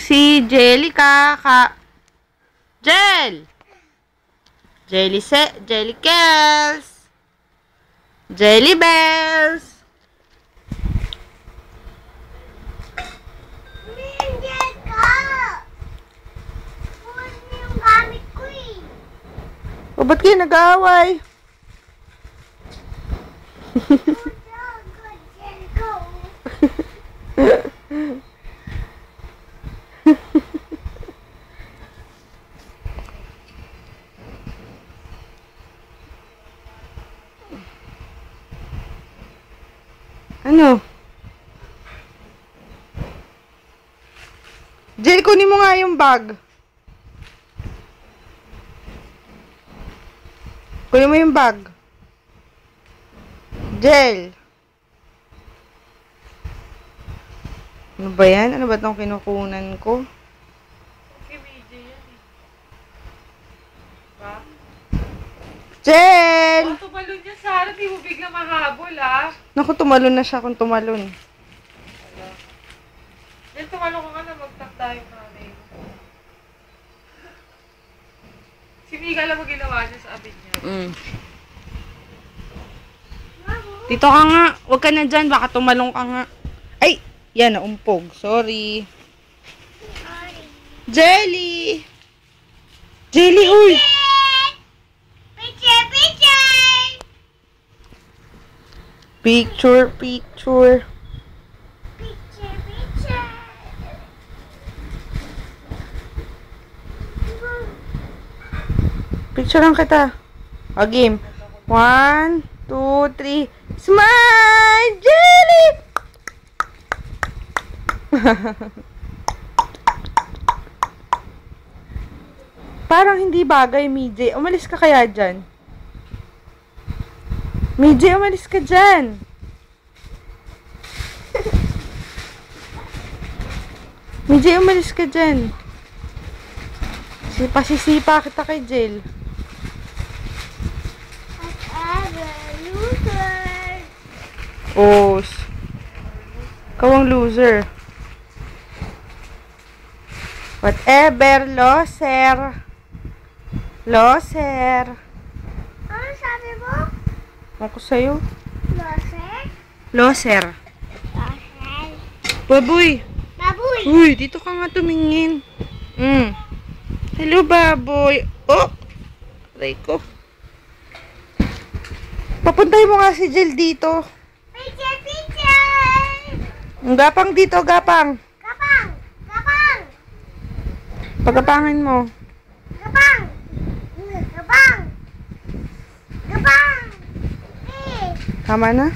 Si Jelly Jel! Jelly Kells! Jelly Bells! Hindi ka! Kunin mo yung gamit ko eh. O, ba't kayo nag-aaway? Ano? Jel, kunin mo nga yung bag. Kunin mo yung bag. Jel. Ano ba yan? Ano ba itong kinukunan ko? Okay, medyo yan eh. Ba? Jel! Oh, tumalon niya, Sarah. Di mo bigla mahabol, ah. Naku, tumalon na siya kung tumalon. Yan, tumalon ka na. Magtak tayo nanay mo. Si Mika lang mo ginawa niya sa abin niya. Dito ka nga. Huwag ka na dyan. Baka tumalong ka nga. Ay! Yan, naumpog. Sorry. Jelly! Jelly, uy! Picture! Picture. Picture! Picture lang kita. O, game. 1, 2, 3. Smile! Jelly! Parang hindi bagay, Mijay. Umalis ka kaya dyan? Mijay, umalis ka dyan. Mijay, umalis ka dyan. Pasisipa kita kay Jill. Loser! Oh, ikaw ang loser. Whatever, loser. Loser. Ano sabi mo? Ako sa'yo. Loser? Loser. Loser? Baboy. Baboy! Uy, dito ka nga tumingin. Hello, baboy. Oh! Aray ko. Papuntay mo nga si Jill dito. Picture! Gapang dito, gapang. Gapang! Pagkapangin mo. Gapang! Gapang! Eh! Tama na?